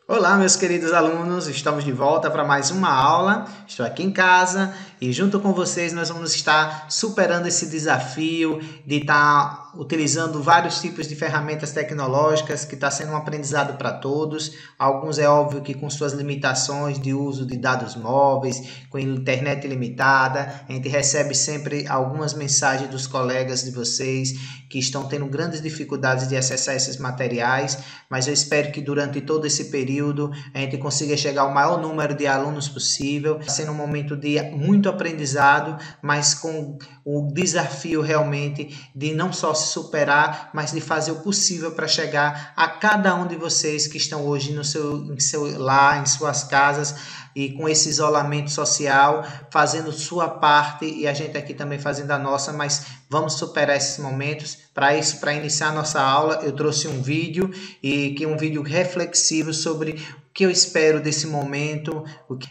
Olá, meus queridos alunos, estamos de volta para mais uma aula. Estou aqui em casa e junto com vocês nós vamos estar superando esse desafio de estar utilizando vários tipos de ferramentas tecnológicas, que está sendo um aprendizado para todos. Alguns é óbvio que com suas limitações de uso de dados móveis, com internet limitada, a gente recebe sempre algumas mensagens dos colegas de vocês que estão tendo grandes dificuldades de acessar esses materiais, mas eu espero que durante todo esse período a gente consiga chegar ao maior número de alunos possível, sendo um momento de muito aprendizado, mas com o desafio realmente de não só se superar, mas de fazer o possível para chegar a cada um de vocês que estão hoje em seu lar, em suas casas, e com esse isolamento social, fazendo sua parte e a gente aqui também fazendo a nossa, mas vamos superar esses momentos. Para isso, para iniciar a nossa aula, eu trouxe um vídeo, um vídeo reflexivo sobre o que eu espero desse momento,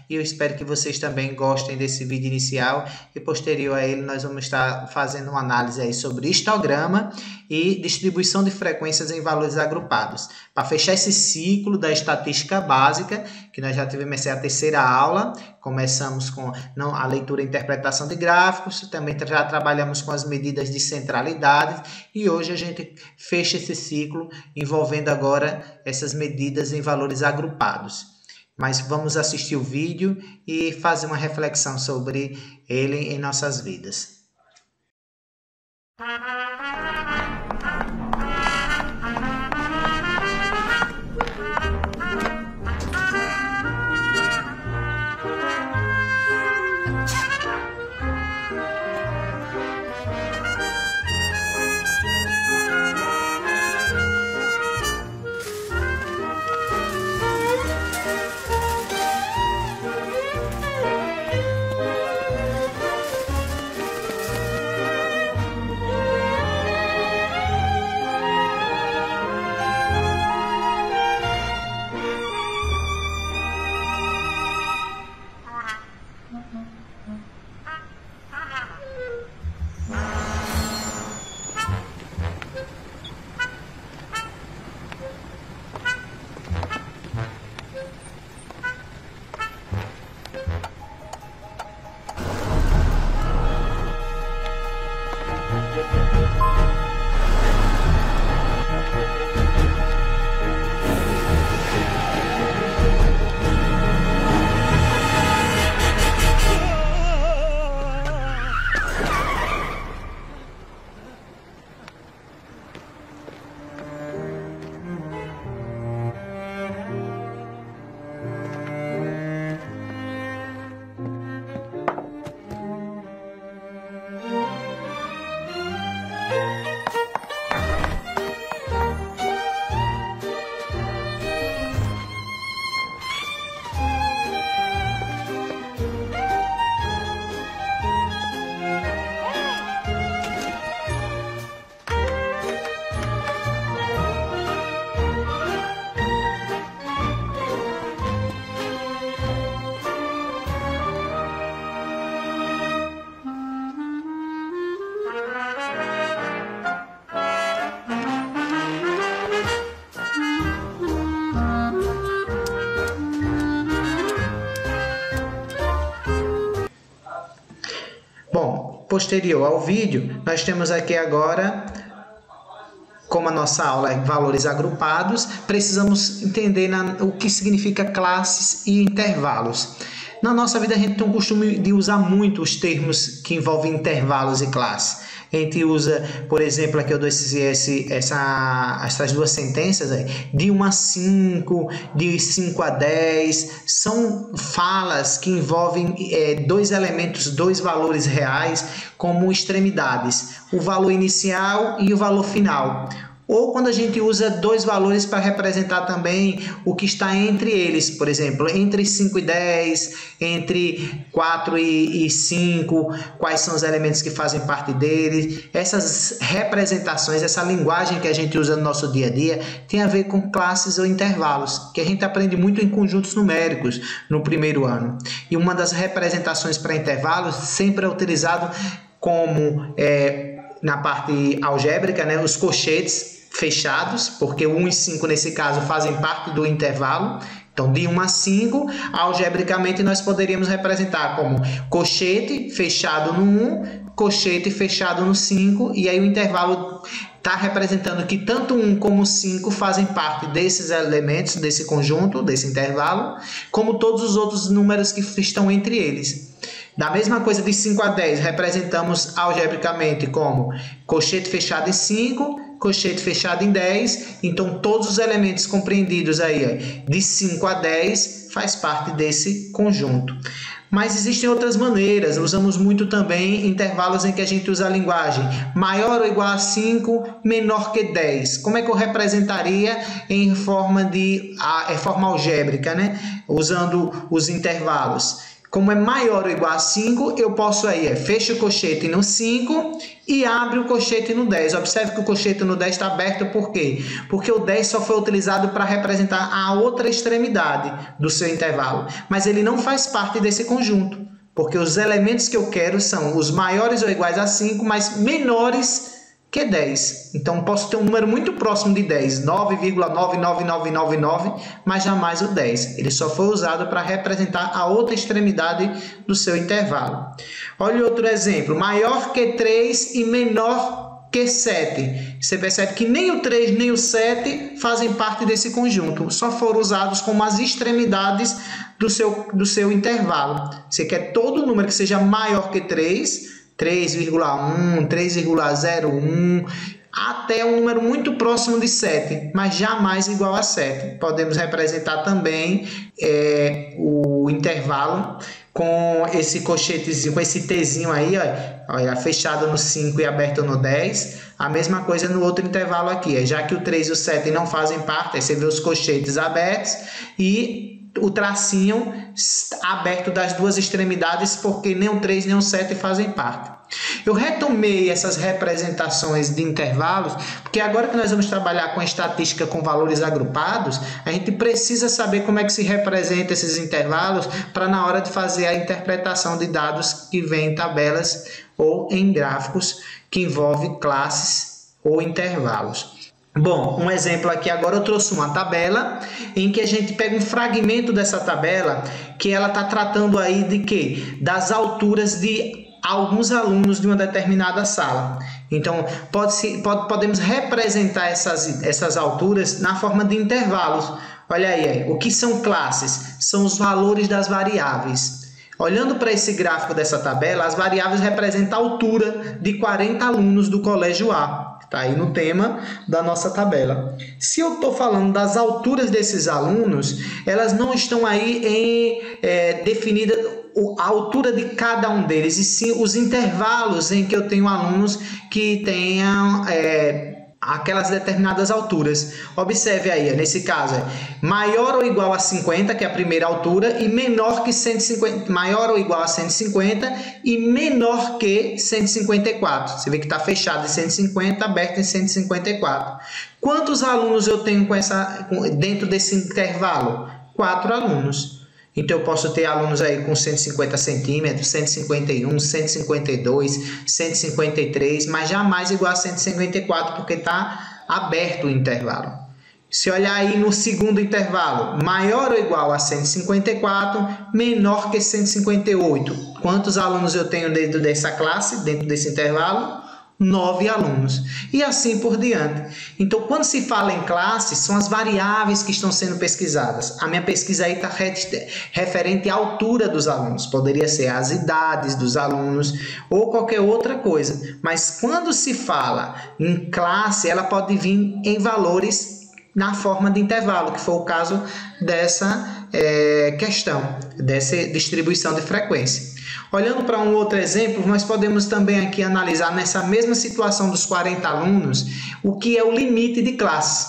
e eu espero que vocês também gostem desse vídeo inicial, e posterior a ele nós vamos estar fazendo uma análise aí sobre histograma e distribuição de frequências em valores agrupados. Para fechar esse ciclo da estatística básica, que nós já tivemos essa terceira aula, começamos com a leitura e interpretação de gráficos, também já trabalhamos com as medidas de centralidade, e hoje a gente fecha esse ciclo envolvendo agora essas medidas em valores agrupados. Mas vamos assistir o vídeo e fazer uma reflexão sobre ele em nossas vidas. Bom, posterior ao vídeo, nós temos aqui agora, como a nossa aula é valores agrupados, precisamos entender o que significa classes e intervalos. Na nossa vida a gente tem um costume de usar muito os termos que envolvem intervalos e classes. A gente usa, por exemplo, aqui eu dou essas duas sentenças aí, de 1 a 5, de 5 a 10, são falas que envolvem dois elementos, dois valores reais como extremidades, o valor inicial e o valor final. Ou quando a gente usa dois valores para representar também o que está entre eles, por exemplo, entre 5 e 10, entre 4 e 5, quais são os elementos que fazem parte deles. Essas representações, essa linguagem que a gente usa no nosso dia a dia, tem a ver com classes ou intervalos, que a gente aprende muito em conjuntos numéricos no primeiro ano. E uma das representações para intervalos sempre é utilizado como, na parte algébrica, né, os colchetes fechados, porque 1 e 5 nesse caso fazem parte do intervalo, Então, de 1 a 5, algebricamente, nós poderíamos representar como colchete fechado no 1, colchete fechado no 5, e aí o intervalo está representando que tanto 1 como 5 fazem parte desses elementos, desse conjunto, desse intervalo, como todos os outros números que estão entre eles. Da mesma coisa, de 5 a 10, representamos algebricamente como colchete fechado em 5, colchete fechado em 10, então todos os elementos compreendidos aí de 5 a 10 faz parte desse conjunto. Mas existem outras maneiras, usamos muito também intervalos em que a gente usa a linguagem maior ou igual a 5, menor que 10. Como é que eu representaria em forma algébrica, né? Usando os intervalos. Como é maior ou igual a 5, eu posso aí, fecho o colchete no 5 e abro o colchete no 10. Observe que o colchete no 10 está aberto, por quê? Porque o 10 só foi utilizado para representar a outra extremidade do seu intervalo. Mas ele não faz parte desse conjunto, porque os elementos que eu quero são os maiores ou iguais a 5, mas menores que 10. Então, posso ter um número muito próximo de 10, 9,99999, mas jamais o 10. Ele só foi usado para representar a outra extremidade do seu intervalo. Olha outro exemplo, maior que 3 e menor que 7. Você percebe que nem o 3 nem o 7 fazem parte desse conjunto, só foram usados como as extremidades do seu intervalo. Você quer todo número que seja maior que 3, 3,1, 3,01, até um número muito próximo de 7, mas jamais igual a 7. Podemos representar também o intervalo com esse colchetezinho, com esse Tzinho aí, ó, fechado no 5 e aberto no 10. A mesma coisa no outro intervalo aqui, já que o 3 e o 7 não fazem parte, aí você vê os colchetes abertos e o tracinho aberto das duas extremidades, porque nem o 3 nem o 7 fazem parte. Eu retomei essas representações de intervalos, porque agora que nós vamos trabalhar com estatística com valores agrupados, a gente precisa saber como é que se representa esses intervalos para na hora de fazer a interpretação de dados que vêm em tabelas ou em gráficos que envolvem classes ou intervalos. Bom, um exemplo aqui agora, eu trouxe uma tabela em que a gente pega um fragmento dessa tabela que ela está tratando aí de quê? Das alturas de alguns alunos de uma determinada sala. Então, podemos representar essas alturas na forma de intervalos. Olha aí, o que são classes? São os valores das variáveis. Olhando para esse gráfico dessa tabela, as variáveis representam a altura de 40 alunos do colégio A. Está aí no tema da nossa tabela. Se eu estou falando das alturas desses alunos, elas não estão aí definida a altura de cada um deles, e sim os intervalos em que eu tenho alunos que tenham aquelas determinadas alturas. Observe aí, nesse caso, maior ou igual a 50, que é a primeira altura, e menor que 150, maior ou igual a 150 e menor que 154. Você vê que está fechado em 150, aberto em 154. Quantos alunos eu tenho dentro desse intervalo? 4 alunos. Então, eu posso ter alunos aí com 150 centímetros, 151, 152, 153, mas jamais igual a 154, porque está aberto o intervalo. Se olhar aí no segundo intervalo, maior ou igual a 154, menor que 158. Quantos alunos eu tenho dentro dessa classe, dentro desse intervalo? 9 alunos. E assim por diante. Então, quando se fala em classe, são as variáveis que estão sendo pesquisadas. A minha pesquisa aí está referente à altura dos alunos. Poderia ser as idades dos alunos ou qualquer outra coisa. Mas quando se fala em classe, ela pode vir em valores na forma de intervalo, que foi o caso dessa questão, dessa distribuição de frequência. Olhando para um outro exemplo, nós podemos também aqui analisar nessa mesma situação dos 40 alunos, o que é o limite de classe.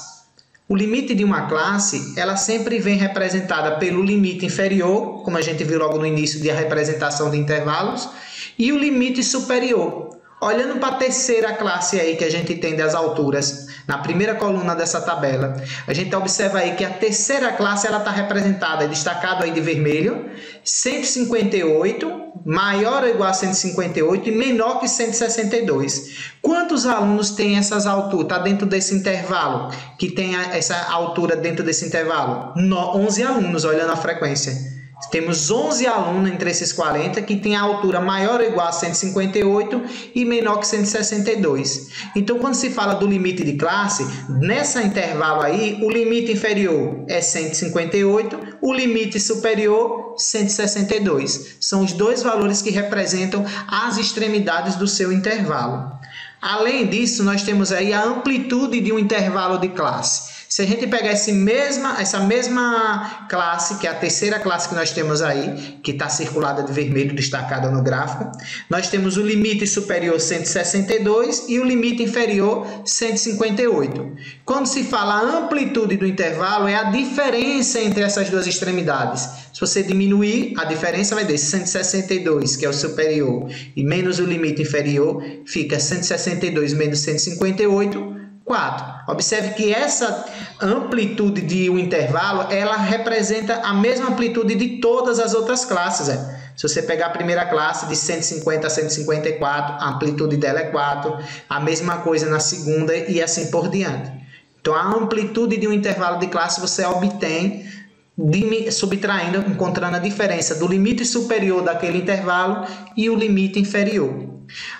O limite de uma classe, ela sempre vem representada pelo limite inferior, como a gente viu logo no início da representação de intervalos, e o limite superior. Olhando para a terceira classe aí que a gente tem das alturas, na primeira coluna dessa tabela, a gente observa aí que a terceira classe ela está representada, destacado aí de vermelho, 158 maior ou igual a 158 e menor que 162. Quantos alunos têm essas alturas? Está dentro desse intervalo, que tem essa altura dentro desse intervalo? 11 alunos, olhando a frequência. Temos 11 alunos entre esses 40 que tem a altura maior ou igual a 158 e menor que 162. Então, quando se fala do limite de classe, nessa intervalo aí, o limite inferior é 158, o limite superior 162. São os dois valores que representam as extremidades do seu intervalo. Além disso, nós temos aí a amplitude de um intervalo de classe. Se a gente pegar essa mesma classe, que é a terceira classe que nós temos aí, que está circulada de vermelho, destacada no gráfico, nós temos o limite superior 162 e o limite inferior 158. Quando se fala a amplitude do intervalo, é a diferença entre essas duas extremidades. Se você diminuir, a diferença vai dar 162, que é o superior, e menos o limite inferior, fica 162 menos 158, 4. Observe que essa amplitude de um intervalo, ela representa a mesma amplitude de todas as outras classes. Se você pegar a primeira classe de 150 a 154, a amplitude dela é 4. A mesma coisa na segunda e assim por diante. Então, a amplitude de um intervalo de classe você obtém subtraindo, encontrando a diferença do limite superior daquele intervalo e o limite inferior.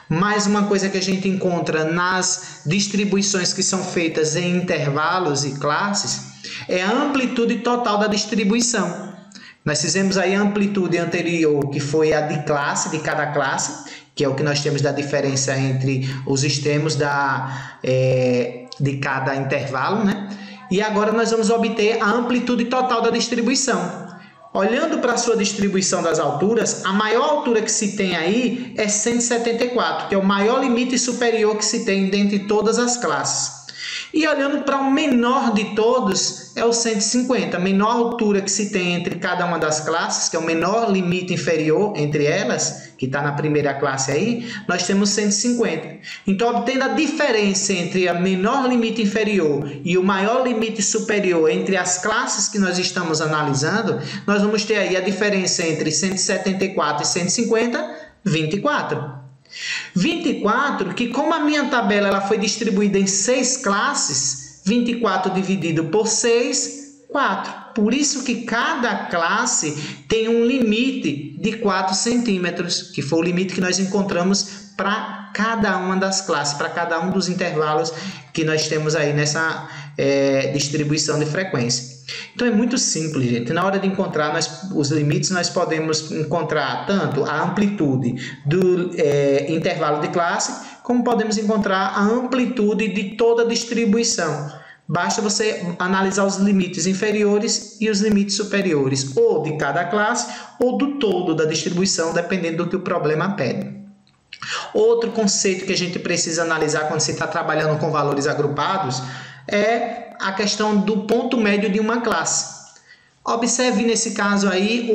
Mais uma coisa que a gente encontra nas distribuições que são feitas em intervalos e classes é a amplitude total da distribuição. Nós fizemos aí a amplitude anterior, que foi a de classe, de cada classe, que é o que nós temos da diferença entre os extremos de cada intervalo, né? E agora nós vamos obter a amplitude total da distribuição. Olhando para a sua distribuição das alturas, a maior altura que se tem aí é 174, que é o maior limite superior que se tem dentre todas as classes. E olhando para o menor de todos, é o 150, a menor altura que se tem entre cada uma das classes, que é o menor limite inferior entre elas, que está na primeira classe aí, nós temos 150. Então, obtendo a diferença entre o menor limite inferior e o maior limite superior entre as classes que nós estamos analisando, nós vamos ter aí a diferença entre 174 e 150, 24. 24, que como a minha tabela ela foi distribuída em 6 classes, 24 dividido por 6, 4. Por isso que cada classe tem um limite de 4 centímetros, que foi o limite que nós encontramos para cada uma das classes, para cada um dos intervalos que nós temos aí nessa distribuição de frequência. Então é muito simples, gente. Na hora de encontrar os limites, nós podemos encontrar tanto a amplitude do intervalo de classe, como podemos encontrar a amplitude de toda a distribuição. Basta você analisar os limites inferiores e os limites superiores, ou de cada classe, ou do todo da distribuição, dependendo do que o problema pede. Outro conceito que a gente precisa analisar quando se está trabalhando com valores agrupados é a questão do ponto médio de uma classe. Observe nesse caso aí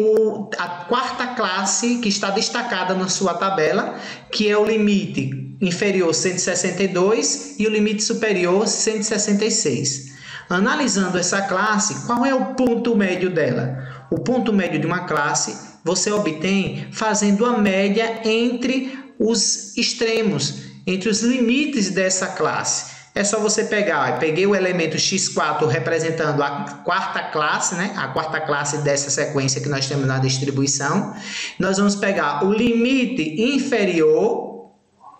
a quarta classe que está destacada na sua tabela, que é o limite inferior 162 e o limite superior 166. Analisando essa classe, qual é o ponto médio dela? O ponto médio de uma classe você obtém fazendo a média entre os extremos, entre os limites dessa classe. É só você pegar, peguei o elemento x4 representando a quarta classe, né? A quarta classe dessa sequência que nós temos na distribuição. Nós vamos pegar o limite inferior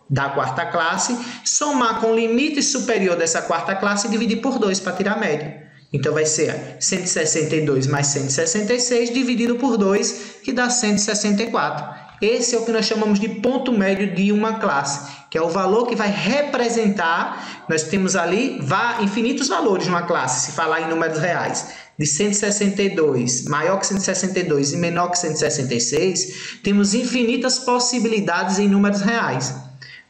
da quarta classe, somar com o limite superior dessa quarta classe e dividir por 2 para tirar a média. Então vai ser 162 mais 166 dividido por 2, que dá 164. Esse é o que nós chamamos de ponto médio de uma classe, que é o valor que vai representar. Nós temos ali infinitos valores de uma classe, se falar em números reais. De 162, maior que 162 e menor que 166, temos infinitas possibilidades em números reais.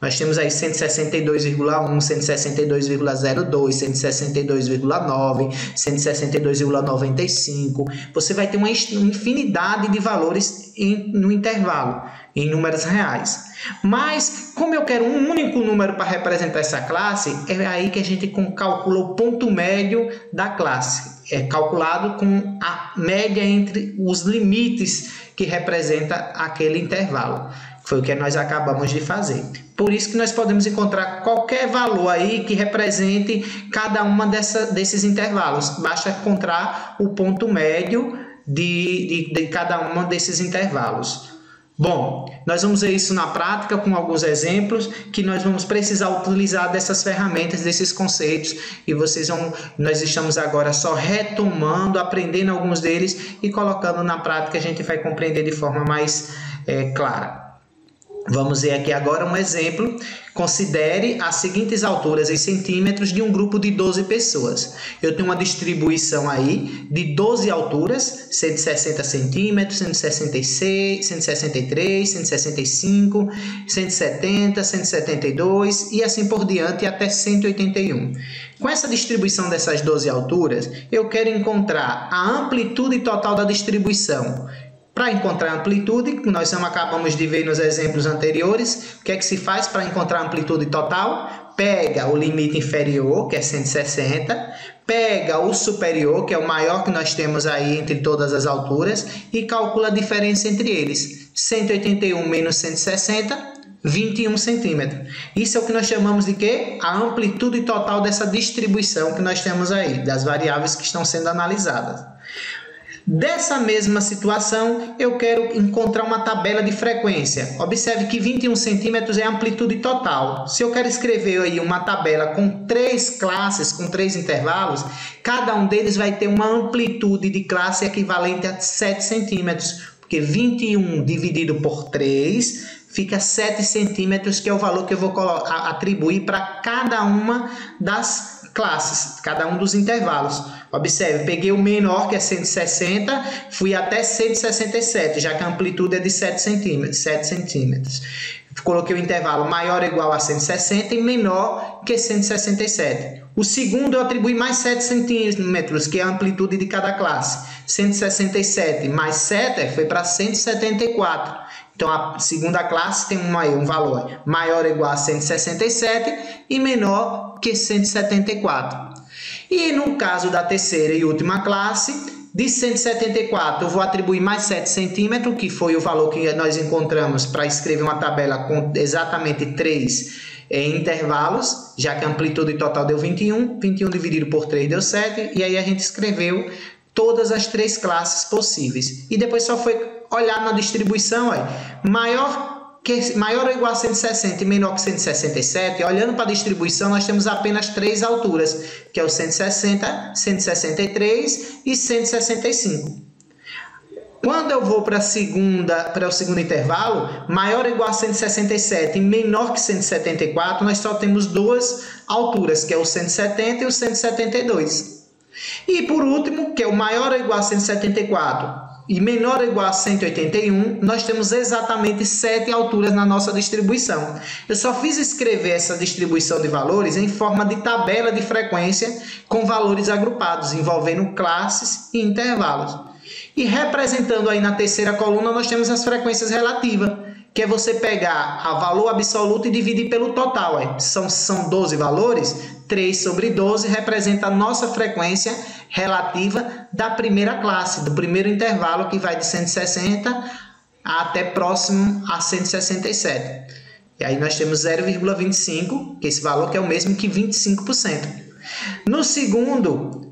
Nós temos aí 162,1, 162,02, 162,9, 162,95. Você vai ter uma infinidade de valores no intervalo, em números reais. Mas, como eu quero um único número para representar essa classe, é aí que a gente calcula o ponto médio da classe. calculado com a média entre os limites que representa aquele intervalo. Foi o que nós acabamos de fazer. Por isso que nós podemos encontrar qualquer valor aí que represente cada uma desses intervalos. Basta encontrar o ponto médio de cada uma desses intervalos. Bom, nós vamos ver isso na prática com alguns exemplos que nós vamos precisar utilizar dessas ferramentas, desses conceitos, e nós estamos agora só retomando, aprendendo alguns deles e colocando na prática, a gente vai compreender de forma mais clara. Vamos ver aqui agora um exemplo. Considere as seguintes alturas em centímetros de um grupo de 12 pessoas. Eu tenho uma distribuição aí de 12 alturas, 160 centímetros, 166, 163, 165, 170, 172 e assim por diante até 181. Com essa distribuição dessas 12 alturas, eu quero encontrar a amplitude total da distribuição. Para encontrar a amplitude, que nós acabamos de ver nos exemplos anteriores, o que é que se faz para encontrar a amplitude total? Pega o limite inferior, que é 160, pega o superior, que é o maior que nós temos aí entre todas as alturas, e calcula a diferença entre eles. 181 menos 160, 21 centímetros. Isso é o que nós chamamos de quê? A amplitude total dessa distribuição que nós temos aí, das variáveis que estão sendo analisadas. Dessa mesma situação, eu quero encontrar uma tabela de frequência. Observe que 21 centímetros é a amplitude total. Se eu quero escrever aí uma tabela com 3 classes, com 3 intervalos, cada um deles vai ter uma amplitude de classe equivalente a 7 centímetros, porque 21 dividido por 3 fica 7 centímetros, que é o valor que eu vou atribuir para cada uma das classes, cada um dos intervalos. Observe, peguei o menor, que é 160, fui até 167, já que a amplitude é de 7 centímetros. Coloquei o intervalo maior ou igual a 160 e menor que 167. O segundo eu atribuí mais 7 centímetros, que é a amplitude de cada classe. 167 mais 7 foi para 174. Então, a segunda classe tem um valor maior ou igual a 167 e menor que 174. E no caso da terceira e última classe, de 174 eu vou atribuir mais 7 centímetros, que foi o valor que nós encontramos para escrever uma tabela com exatamente 3 intervalos, já que a amplitude total deu 21, 21 dividido por 3 deu 7, e aí a gente escreveu todas as 3 classes possíveis. E depois só foi olhar na distribuição, maior ou igual a 160 e menor que 167, olhando para a distribuição, nós temos apenas 3 alturas, que é o 160, 163 e 165. Quando eu vou para o segundo intervalo, maior ou igual a 167 e menor que 174, nós só temos 2 alturas, que é o 170 e o 172. E por último, que é o maior ou igual a 174 e menor ou igual a 181, nós temos exatamente 7 alturas na nossa distribuição. Eu só fiz escrever essa distribuição de valores em forma de tabela de frequência com valores agrupados, envolvendo classes e intervalos. E representando aí na terceira coluna, nós temos as frequências relativas, que é você pegar o valor absoluto e dividir pelo total. São 12 valores, 3 sobre 12 representa a nossa frequência relativa da primeira classe, do primeiro intervalo, que vai de 160 até próximo a 167. E aí nós temos 0,25, que esse valor que é o mesmo que 25%.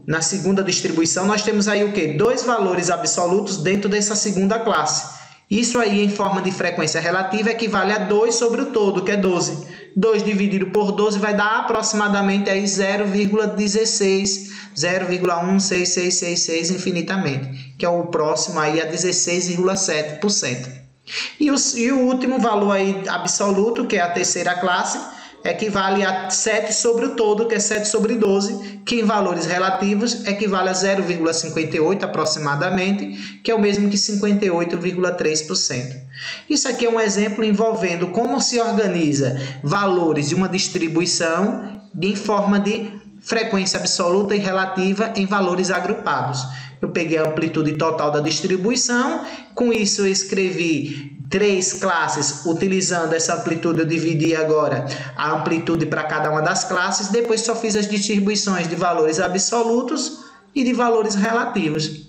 Na segunda distribuição, nós temos aí o quê? 2 valores absolutos dentro dessa segunda classe. Isso aí, em forma de frequência relativa, equivale a 2 sobre o todo, que é 12. 2 dividido por 12 vai dar aproximadamente 0,16, 0,16666 infinitamente, que é o próximo aí a 16,7%. E o último valor aí absoluto, que é a terceira classe, equivale a 7 sobre o todo, que é 7 sobre 12, que em valores relativos equivale a 0,58 aproximadamente, que é o mesmo que 58,3%. Isso aqui é um exemplo envolvendo como se organiza valores de uma distribuição em forma de frequência absoluta e relativa em valores agrupados. Eu peguei a amplitude total da distribuição, com isso eu escrevi 3 classes, utilizando essa amplitude eu dividi agora a amplitude para cada uma das classes, depois só fiz as distribuições de valores absolutos e de valores relativos.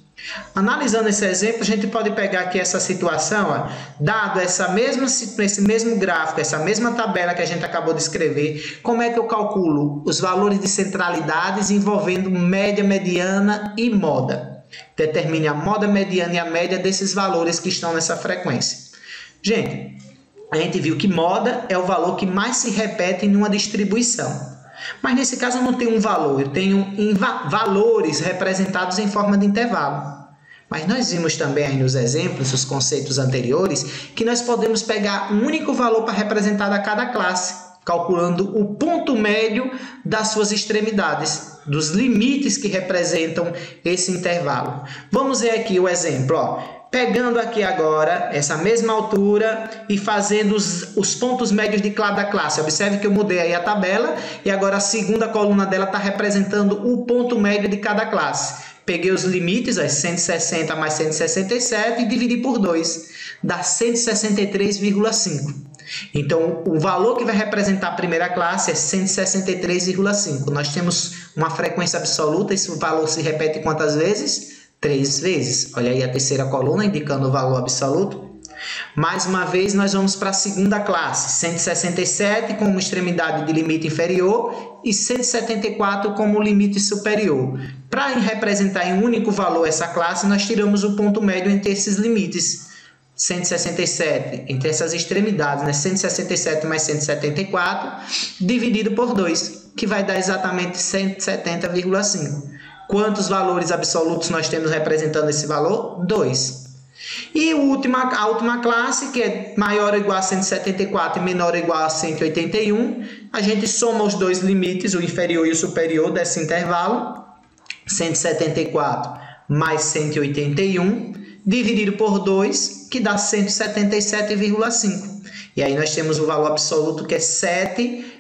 Analisando esse exemplo, a gente pode pegar aqui essa situação, ó, dado esse mesmo gráfico, essa mesma tabela que a gente acabou de escrever, como é que eu calculo os valores de centralidades envolvendo média, mediana e moda? Determine a moda, mediana e a média desses valores que estão nessa frequência. Gente, a gente viu que moda é o valor que mais se repete em uma distribuição. Mas nesse caso eu não tenho um valor, eu tenho valores representados em forma de intervalo. Mas nós vimos também aí nos exemplos, os conceitos anteriores, que nós podemos pegar um único valor para representar a cada classe, calculando o ponto médio das suas extremidades, dos limites que representam esse intervalo. Vamos ver aqui o exemplo, ó. Pegando aqui agora essa mesma altura e fazendo os pontos médios de cada classe. Observe que eu mudei aí a tabela e agora a segunda coluna dela está representando o ponto médio de cada classe. Peguei os limites, 160 mais 167 e dividi por 2, dá 163,5. Então, o valor que vai representar a primeira classe é 163,5. Nós temos uma frequência absoluta, esse valor se repete quantas vezes? 3 vezes. Olha aí a terceira coluna indicando o valor absoluto. Mais uma vez, nós vamos para a segunda classe. 167 como extremidade de limite inferior e 174 como limite superior. Para representar em um único valor essa classe, nós tiramos o ponto médio entre esses limites. 167 entre essas extremidades, né? 167 mais 174, dividido por 2, que vai dar exatamente 170,5. Quantos valores absolutos nós temos representando esse valor? 2. E a última classe, que é maior ou igual a 174 e menor ou igual a 181, a gente soma os dois limites, o inferior e o superior desse intervalo, 174 mais 181, dividido por 2, que dá 177,5. E aí nós temos o valor absoluto, que é 7,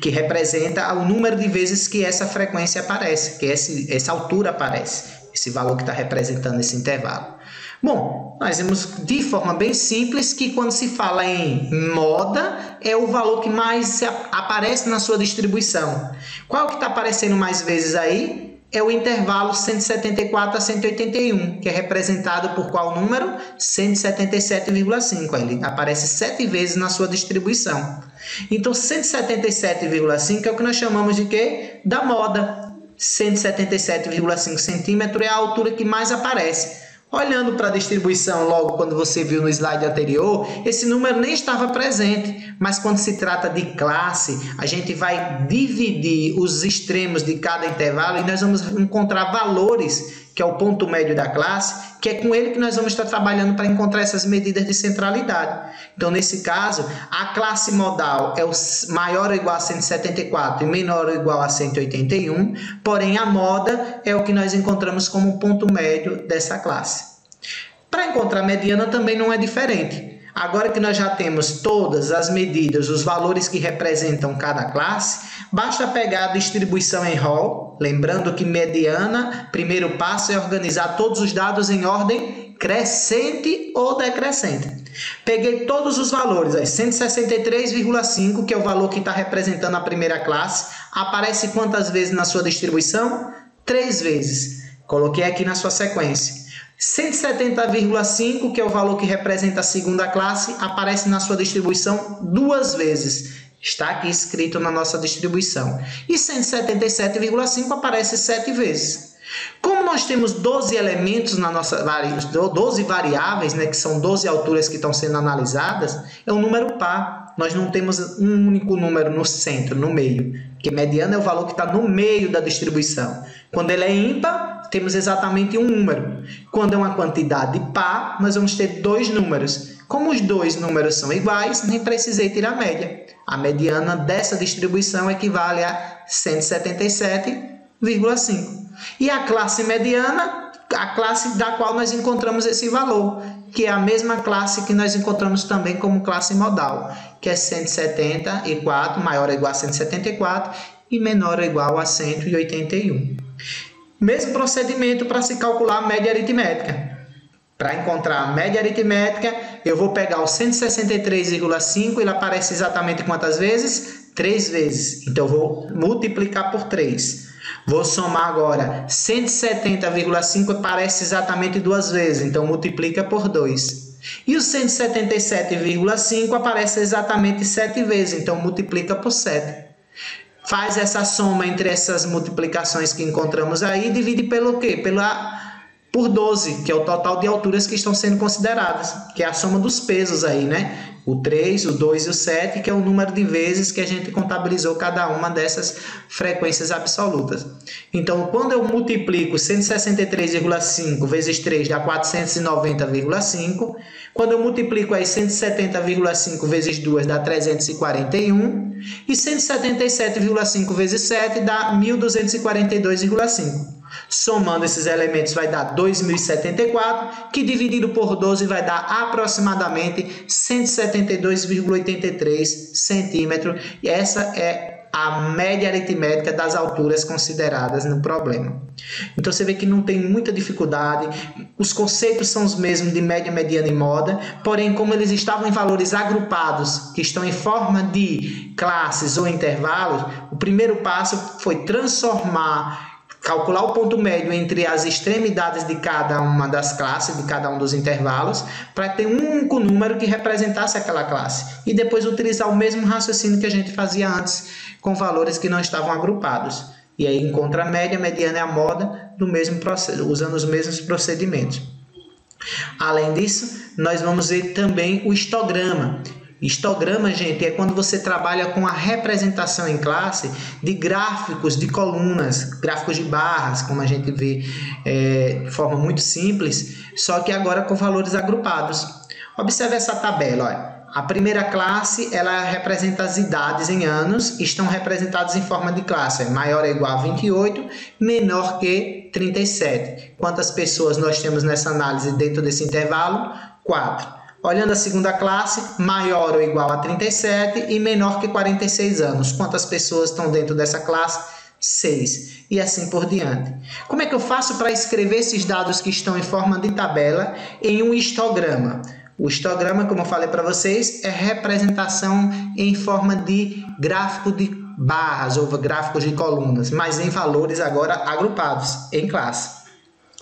que representa o número de vezes que essa frequência aparece, que essa altura aparece, esse valor que está representando esse intervalo. Bom, nós vimos de forma bem simples que quando se fala em moda, é o valor que mais aparece na sua distribuição. Qual que está aparecendo mais vezes aí? É o intervalo 174 a 181, que é representado por qual número? 177,5. Ele aparece 7 vezes na sua distribuição. Então, 177,5 é o que nós chamamos de quê? Da moda. 177,5 centímetros é a altura que mais aparece. Olhando para a distribuição, logo quando você viu no slide anterior, esse número nem estava presente, mas quando se trata de classe, a gente vai dividir os extremos de cada intervalo e nós vamos encontrar valores, que é o ponto médio da classe, que é com ele que nós vamos estar trabalhando para encontrar essas medidas de centralidade. Então, nesse caso, a classe modal é o maior ou igual a 174 e menor ou igual a 181, porém a moda é o que nós encontramos como ponto médio dessa classe. Para encontrar a mediana também não é diferente. Agora que nós já temos todas as medidas, os valores que representam cada classe, basta pegar a distribuição em Hall, lembrando que mediana, primeiro passo é organizar todos os dados em ordem crescente ou decrescente. Peguei todos os valores, 163,5, que é o valor que está representando a primeira classe, aparece quantas vezes na sua distribuição? 3 vezes. Coloquei aqui na sua sequência. 170,5, que é o valor que representa a segunda classe, aparece na sua distribuição 2 vezes. Está aqui escrito na nossa distribuição. E 177,5 aparece 7 vezes. Como nós temos 12 elementos na nossa 12 variáveis, né, que são 12 alturas que estão sendo analisadas, é um número par. Nós não temos um único número no centro, no meio, porque mediana é o valor que está no meio da distribuição. Quando ele é ímpar, temos exatamente um número. Quando é uma quantidade par, nós vamos ter 2 números. Como os 2 números são iguais, nem precisei tirar a média. A mediana dessa distribuição equivale a 177,5. E a classe mediana, a classe da qual nós encontramos esse valor, que é a mesma classe que nós encontramos também como classe modal, que é 174, maior ou igual a 174 e menor ou igual a 181. Mesmo procedimento para se calcular a média aritmética. Para encontrar a média aritmética, eu vou pegar o 163,5, ele aparece exatamente quantas vezes? 3 vezes. Então, eu vou multiplicar por 3. Vou somar agora 170,5, aparece exatamente 2 vezes. Então, multiplica por 2. E o 177,5 aparece exatamente 7 vezes. Então, multiplica por 7. Faz essa soma entre essas multiplicações que encontramos aí e divide pelo quê? Por 12, que é o total de alturas que estão sendo consideradas, que é a soma dos pesos aí, né? O 3, o 2 e o 7, que é o número de vezes que a gente contabilizou cada uma dessas frequências absolutas. Então, quando eu multiplico 163,5 vezes 3 dá 490,5. Quando eu multiplico aí 170,5 vezes 2 dá 341. E 177,5 vezes 7 dá 1.242,5. Somando esses elementos vai dar 2.074, que dividido por 12 vai dar aproximadamente 172,83 centímetros. E essa é a média aritmética das alturas consideradas no problema. Então você vê que não tem muita dificuldade, os conceitos são os mesmos de média, mediana e moda, porém como eles estavam em valores agrupados, que estão em forma de classes ou intervalos, o primeiro passo foi calcular o ponto médio entre as extremidades de cada uma das classes, de cada um dos intervalos, para ter um único número que representasse aquela classe. E depois utilizar o mesmo raciocínio que a gente fazia antes, com valores que não estavam agrupados. E aí encontra a média, a mediana e a moda do mesmo processo, usando os mesmos procedimentos. Além disso, nós vamos ver também o histograma. Histograma, gente, é quando você trabalha com a representação em classe de gráficos de colunas, gráficos de barras, como a gente vê de forma muito simples, só que agora com valores agrupados. Observe essa tabela, olha. A primeira classe, ela representa as idades em anos, estão representadas em forma de classe, maior ou igual a 28, menor que 37. Quantas pessoas nós temos nessa análise dentro desse intervalo? 4. Olhando a segunda classe, maior ou igual a 37 e menor que 46 anos. Quantas pessoas estão dentro dessa classe? 6. E assim por diante. Como é que eu faço para escrever esses dados que estão em forma de tabela em um histograma? O histograma, como eu falei para vocês, é representação em forma de gráfico de barras ou gráficos de colunas, mas em valores agora agrupados, em classe.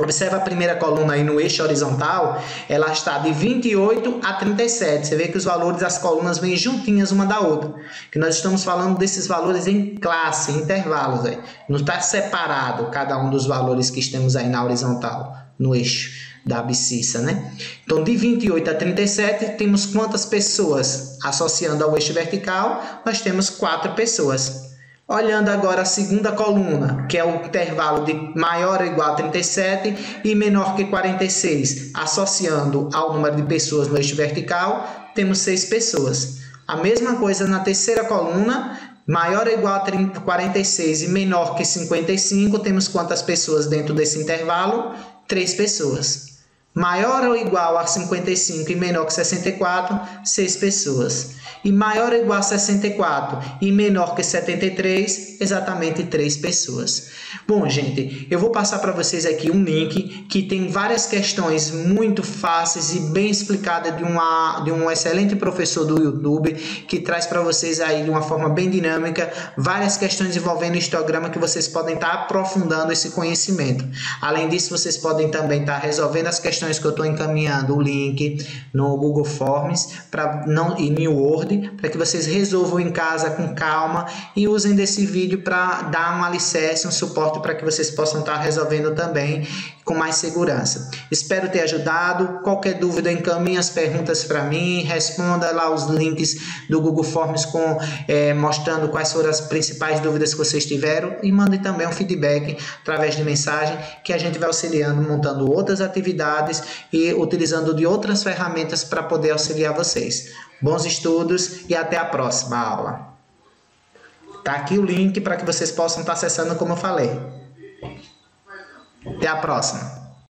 Observe a primeira coluna aí no eixo horizontal, ela está de 28 a 37. Você vê que os valores das colunas vêm juntinhas uma da outra. Que nós estamos falando desses valores em classe, em intervalos. Aí. Não está separado cada um dos valores que temos aí na horizontal, no eixo da abscissa, né? Então, de 28 a 37, temos quantas pessoas? Associando ao eixo vertical, nós temos 4 pessoas. Olhando agora a segunda coluna, que é o intervalo de maior ou igual a 37 e menor que 46, associando ao número de pessoas no eixo vertical, temos 6 pessoas. A mesma coisa na terceira coluna, maior ou igual a 46 e menor que 55, temos quantas pessoas dentro desse intervalo? 3 pessoas. Maior ou igual a 55 e menor que 64, 6 pessoas. E maior ou igual a 64 e menor que 73, exatamente 3 pessoas. Bom, gente, eu vou passar para vocês aqui um link que tem várias questões muito fáceis e bem explicadas de um excelente professor do YouTube, que traz para vocês aí de uma forma bem dinâmica várias questões envolvendo histograma que vocês podem estar aprofundando esse conhecimento. Além disso, vocês podem também estar resolvendo as questões que eu estou encaminhando o link no Google Forms e no Word, para que vocês resolvam em casa com calma e usem desse vídeo para dar um alicerce, um suporte para que vocês possam estar resolvendo também com mais segurança. Espero ter ajudado. Qualquer dúvida, encaminhe as perguntas para mim, responda lá os links do Google Forms mostrando quais foram as principais dúvidas que vocês tiveram e mande também um feedback através de mensagem que a gente vai auxiliando, montando outras atividades e utilizando de outras ferramentas para poder auxiliar vocês. Bons estudos e até a próxima aula. Tá aqui o link para que vocês possam estar acessando como eu falei. Até a próxima.